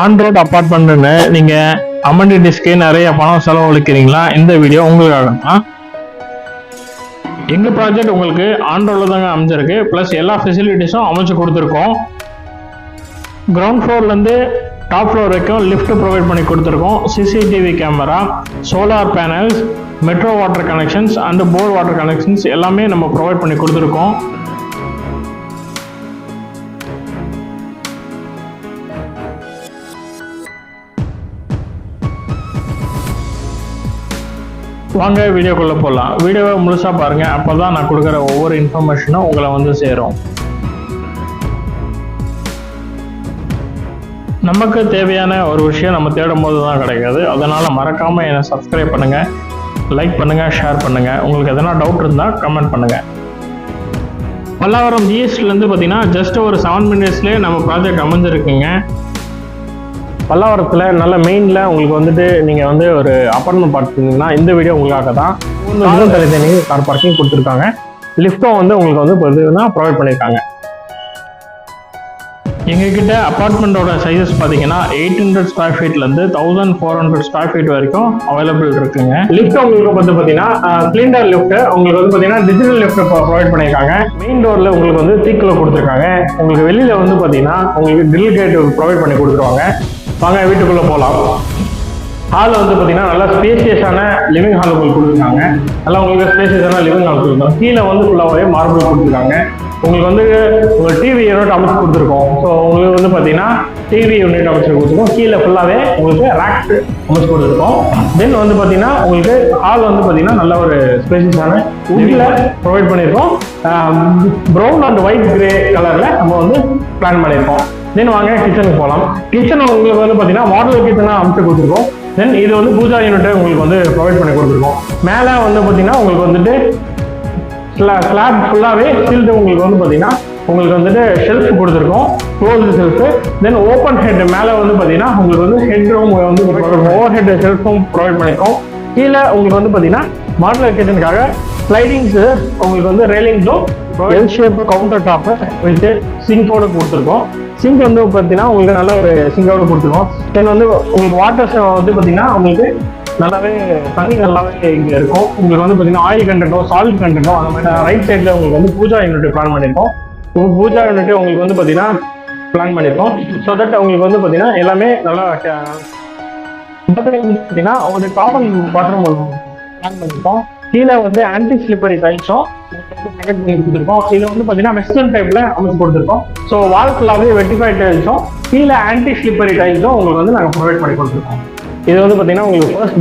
On-road அபார்ட்மெண்ட்னு நீங்க அமெனிட்டிஸ்க்கு நிறைய பணம் செலவழிக்கிறீங்களா? இந்த வீடியோ உங்களுக்காக தான். எங்க ப்ராஜெக்ட் உங்களுக்கு ஆன்-ரோட்ல தாங்க அமைஞ்சிருக்கு. பிளஸ் எல்லா ஃபெசிலிட்டிஸும் அமைச்சு கொடுத்துருக்கோம். கிரவுண்ட் ஃப்ளோர்ல இருந்து டாப் ஃப்ளோர் வரைக்கும் லிஃப்ட் ப்ரொவைட் பண்ணி கொடுத்துருக்கோம். CCTV camera, solar panels, metro water connections and bore water connections எல்லாமே நம்ம ப்ரொவைட் பண்ணி கொடுத்துருக்கோம். வாங்க வீடியோக்குள்ளே போகலாம். வீடியோவை முழுசாக பாருங்கள், அப்போ தான் நான் கொடுக்குற ஒவ்வொரு இன்ஃபர்மேஷனும் உங்களை வந்து சேரும். நமக்கு தேவையான ஒரு விஷயம் நம்ம தேடும் போது தான் கிடைக்காது. அதனால் மறக்காமல் என்னை சப்ஸ்கிரைப் பண்ணுங்கள், லைக் பண்ணுங்கள், ஷேர் பண்ணுங்கள். உங்களுக்கு எதனா டவுட் இருந்தால் கமெண்ட் பண்ணுங்கள். பல்லாவரம் ஜிஎஸ்டிலேருந்து பார்த்தீங்கன்னா ஜஸ்ட் ஒரு 7 மினிட்ஸ்லேயே நம்ம ப்ராஜெக்ட் அமைஞ்சிருக்குங்க. பல்லாவரத்தில் நல்ல மெயினில் உங்களுக்கு வந்துட்டு நீங்கள் வந்து ஒரு அப்பார்ட்மெண்ட் பார்த்துருந்தீங்கன்னா இந்த வீடியோ உங்களுக்காக தான். தனித்தனி கார் பார்க்கிங் கொடுத்துருக்காங்க. லிஃப்ட்டும் வந்து உங்களுக்கு வந்து ப்ரொவைட் பண்ணியிருக்காங்க. எங்ககிட்ட அப்பார்ட்மெண்ட்டோட சைஸஸ் பார்த்தீங்கன்னா 800 ஸ்கொயர் ஃபீட்லேருந்து 1400 ஸ்கொயர் ஃபீட் வரைக்கும் அவைலபிள் இருக்குங்க. லிஃப்ட் உங்களுக்கு வந்து பார்த்தீங்கன்னா சிலிண்டர் லிஃப்ட் உங்களுக்கு வந்து பார்த்தீங்கன்னா டிஜிட்டல் லிஃப்ட் ப்ரொவைட் பண்ணியிருக்காங்க. மெயின் டோரில் உங்களுக்கு வந்து தீக்குள்ள கொடுத்துருக்காங்க. உங்களுக்கு வெளியில் வந்து பார்த்தீங்கன்னா உங்களுக்கு கிரில் கேட் ப்ரொவைட் பண்ணி கொடுத்துருவாங்க. வாங்க வீட்டுக்குள்ளே போகலாம். ஹால் வந்து பார்த்தீங்கன்னா நல்லா ஸ்பேசியஸான லிவிங் ஹால் உங்களுக்கு கொடுத்துருக்காங்க. நல்லா உங்களுக்கு ஸ்பேசியஸான லிவிங் ஹால் கொடுத்துருக்காங்க. கீழே வந்து ஃபுல்லாகவே மார்பிள் கொடுத்துருக்காங்க. உங்களுக்கு வந்து உங்கள் டிவி யூனிட் அமைச்சு கொடுத்துருக்கோம். ஸோ உங்களுக்கு வந்து பார்த்தீங்கன்னா டிவி யூனிட் அமைச்சு கொடுத்துருக்கோம். கீழே ஃபுல்லாகவே உங்களுக்கு ரேக் அமைச்சு கொடுத்துருக்கோம். தென் வந்து பார்த்தீங்கன்னா உங்களுக்கு ஹால் வந்து பார்த்தீங்கன்னா நல்ல ஒரு ஸ்பேசியஸான உள்ள ப்ரொவைட் பண்ணியிருக்கோம். ப்ரௌன் அண்ட் ஒயிட் கிரே கலரில் நம்ம வந்து பிளான் பண்ணியிருக்கோம். தென் வாங்க கிச்சனுக்கு போகலாம். கிச்சன் உங்களுக்கு வந்து பார்த்தீங்கன்னா மாடல் கிச்சனாக அமைச்சு கொடுத்துருக்கோம். தென் இது வந்து பூஜா யூனிட்டை உங்களுக்கு வந்து ப்ரொவைட் பண்ணி கொடுத்துருக்கோம். மேலே வந்து பார்த்தீங்கன்னா உங்களுக்கு வந்துட்டு ஸ்லாப் ஃபுல்லாகவே சீல்டு உங்களுக்கு வந்து பார்த்தீங்கன்னா உங்களுக்கு வந்துட்டு ஷெல்ஃப் கொடுத்துருக்கோம், க்ளோஸ்டு ஷெல்ஃபு. தென் ஓப்பன் ஹெட் மேலே வந்து பார்த்தீங்கன்னா உங்களுக்கு வந்து ஹெட் ரூம் வந்து ஓவர் ஹெட் ஷெல்ஃபும் ப்ரொவைட் பண்ணியிருக்கோம். கீழே உங்களுக்கு வந்து பார்த்தீங்கன்னா மாடலர் கிச்சனுக்காக ஸ்லைடிங்ஸு உங்களுக்கு வந்து ரெயிலிங்ஸும் L shape counter top with சிங்கோடு கொடுத்துருக்கோம். சிங்க் வந்து பார்த்தீங்கன்னா உங்களுக்கு நல்ல ஒரு சிங்கோடு கொடுத்துருக்கோம். தென் வந்து உங்களுக்கு வாட்டர் வந்து பார்த்தீங்கன்னா உங்களுக்கு நல்லாவே தண்ணி நல்லாவே இங்கே இருக்கும். உங்களுக்கு வந்து பார்த்தீங்கன்னா ஆயில் கண்டென்ட்டோ சால்ட் கண்டென்ட்டோ அந்த மாதிரி ரைட் சைடில் உங்களுக்கு வந்து பூஜா யூனிட் பிளான் பண்ணியிருக்கோம். பூஜா யூனிட் உங்களுக்கு வந்து பார்த்தீங்கன்னா பிளான் பண்ணியிருக்கோம். ஸோ தட் உங்களுக்கு வந்து பார்த்தீங்கன்னா எல்லாமே நல்லா பார்த்தீங்கன்னா உங்களுக்கு காமன் பாத்ரூம் பிளான் பண்ணியிருக்கோம். கீழே வந்து ஆன்டி ஸ்லிப்பரி டைல்ஸும் கனெக்ட் பண்ணி கொடுத்துருக்கோம். இதில் வந்து பார்த்தீங்கன்னா வெஸ்டர்ன் டைப்பில் அமைச்சு கொடுத்துருக்கோம். ஸோ வால் ஃபுல்லாகவே வெட்டிஃபைட் டைல்ஸும் கீழே ஆன்டி ஸ்லிப்பரி டைல்ஸும் உங்களுக்கு வந்து நாங்கள் ப்ரொவைட் பண்ணி கொடுத்துருக்கோம். இது வந்து பார்த்தீங்கன்னா உங்களுக்கு ஃபர்ஸ்ட்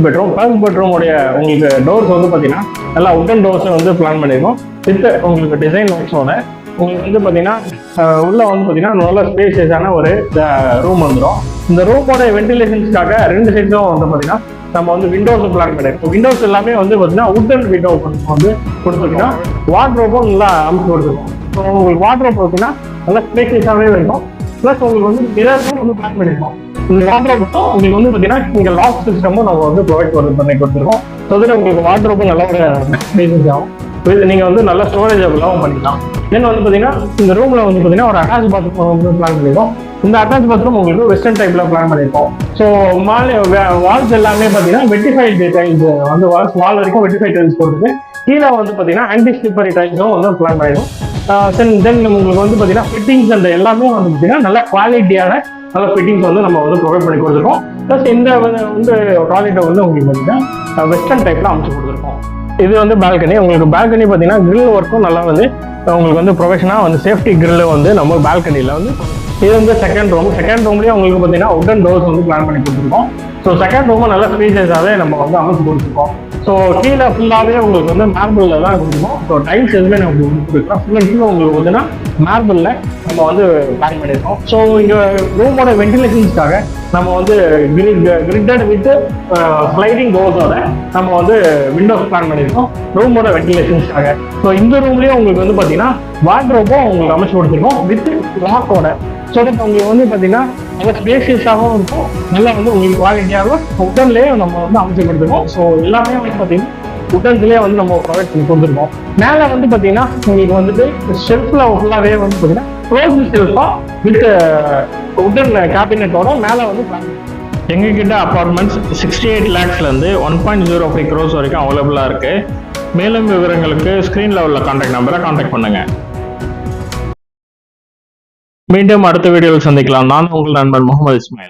பெட்ரூமுடைய உங்களுக்கு டோர்ஸ் வந்து பார்த்தீங்கன்னா நல்லா உட்டன் டோர்ஸை வந்து பிளான் பண்ணியிருக்கோம். வித் உங்களுக்கு டிசைன் ஒர்க்ஸோட உங்களுக்கு வந்து பார்த்தீங்கன்னா உள்ள வந்து பார்த்தீங்கன்னா நல்ல ஸ்பேசியஸான ஒரு ரூம் வந்துடும். இந்த ரூமோட வென்டிலேஷன்ஸ்க்காக 2 சைட்ஸும் வந்து பார்த்தீங்கன்னா நம்ம வந்து விண்டோஸ் பிளான் பண்ணியிருக்கோம். விண்டோஸ் எல்லாமே வந்து பார்த்தீங்கன்னா உட்டன் விண்டோ வந்து கொடுத்துருக்கீங்கன்னா வார்ட்ரோப்பும் நல்லா அமைச்சு கொடுத்துருக்கோம். ஸோ உங்களுக்கு வார்ட்ரோப் பார்த்தீங்கன்னா நல்லா ஸ்பேசியஸாகவே இருக்கும். ப்ளஸ் உங்களுக்கு வந்து மிரரும் வந்து பிளான் பண்ணியிருக்கோம். இந்த வார்ட்ரோப்பும் உங்களுக்கு வந்து பார்த்தீங்கன்னா இங்கே லாக் சிஸ்டமும் நம்ம வந்து ப்ரொவைட் பண்ணி கொடுத்துருக்கோம். ஸோ அதில் உங்களுக்கு வார்ட்ரோப்பும் நல்ல ஒரு ஸ்பேசியஸ் ஆகும். நீங்கள் வந்து நல்ல ஸ்டோரேஜபிளாகவும் பண்ணிக்கலாம். தென் வந்து பார்த்தீங்கன்னா இந்த ரூமில் வந்து பார்த்தீங்கன்னா ஒரு அட்டாச் பாத்ரூம் வந்து பிளான் பண்ணியிருக்கோம். இந்த அட்டாச் பாத்ரூம் உங்களுக்கு வெஸ்டர்ன் டைப்பில் பிளான் பண்ணியிருக்கோம். ஸோ வால்ஸ் எல்லாமே பார்த்தீங்கன்னா வெட்டிஃபைட் டைல்ஸ் வந்து வால் வரைக்கும் வெட்டிஃபைட் டைல்ஸ் போட்டுருக்கு. கீழே வந்து பார்த்தீங்கன்னா ஆன்டி ஸ்லிப்பரி டைல்ஸும் வந்து பிளான் பண்ணியிருக்கோம். தென் உங்களுக்கு வந்து பார்த்தீங்கன்னா ஃபிட்டிங்ஸ் அந்த எல்லாமே வந்து பார்த்தீங்கன்னா நல்ல குவாலிட்டியான நல்ல ஃபிட்டிங்ஸ் வந்து நம்ம வந்து ப்ரொவைட் பண்ணி கொடுத்துருக்கோம். ப்ளஸ் இந்த வந்து ப்ராஜெக்டை வந்து உங்களுக்கு பார்த்தீங்கன்னா வெஸ்டர்ன் டைப்பில் அமைச்சு கொடுத்துருக்கோம். இது வந்து பால்கனி. உங்களுக்கு பால்கனி பார்த்தீங்கன்னா கிரில் ஒர்க்கும் நல்லா வந்து உங்களுக்கு வந்து ப்ரொஃபஷனாக வந்து சேஃப்டி கிரில் வந்து நம்ம பால்கனியில் வந்து இது வந்து செகண்ட் ரூம்லேயே உங்களுக்கு பார்த்தீங்கன்னா உட்டன் டோர்ஸ் வந்து பிளான் பண்ணி கொடுத்துருக்கோம். ஸோ செகண்ட் ரூமும் நல்ல ஸ்பேசியஸாகவே நம்ம வந்து அமைச்சு கொடுத்துருக்கோம். ஸோ கீழே ஃபுல்லாகவே உங்களுக்கு வந்து மார்பிளில் தான் கொடுத்துருக்கோம். ஸோ டைல்ஸ் எதுவுமே நம்ம கொடுத்துருக்கோம். ஃபுல் அண்ட் ஃபுல் உங்களுக்கு வந்துன்னா மார்பிளில் நம்ம வந்து பிளான் பண்ணியிருக்கோம். ஸோ இங்கே ரூமோட வென்டிலேஷன்ஸ்க்காக நம்ம வந்து கிரிட்டட் வித் ஸ்லைடிங் டோர்ஸோட நம்ம வந்து விண்டோஸ் பிளான் பண்ணியிருக்கோம் ரூமோட வென்டிலேஷன்ஸ்க்காக. ஸோ இந்த ரூம்லேயும் உங்களுக்கு வந்து பார்த்தீங்கன்னா வார்ட்ரோப்பும் உங்களுக்கு அமைச்சு கொடுத்துருக்கோம் வித் லாக்கோட. ஸோ தட் உங்களுக்கு வந்து பார்த்தீங்கன்னா நல்ல ஸ்பேசியஸாகவும் இருக்கும், நல்லா வந்து உங்களுக்கு குவாலிட்டியாகவும் உடன்லேயே நம்ம வந்து அமைச்சு கொடுத்துருக்கோம். ஸோ எல்லாமே வந்து பார்த்தீங்கன்னா உடன்ஸ்லேயே வந்து நம்ம ப்ரொவைட் பண்ணி கொடுத்துருக்கோம். மேலே வந்து பார்த்தீங்கன்னா உங்களுக்கு வந்துட்டு ஷெல்ஃபில் ஃபுல்லாகவே வந்து பார்த்தீங்கன்னா க்ளோஸ் இருக்கும் வித் உட்டன் கேபினட்டோட மேலே வந்து எங்ககிட்ட அப்பார்ட்மெண்ட்ஸ் 68 lakhsலேருந்து 1.05 crores வரைக்கும் அவைலபிளாக இருக்குது. மேலும் விவரங்களுக்கு ஸ்க்ரீனில் உள்ள கான்டாக்ட் நம்பரை கான்டாக்ட் பண்ணுங்கள். மீண்டும் அடுத்த வீடியோவில் சந்திக்கலாம். நான் உங்கள் நண்பன் முகமது இஸ்மாயில்.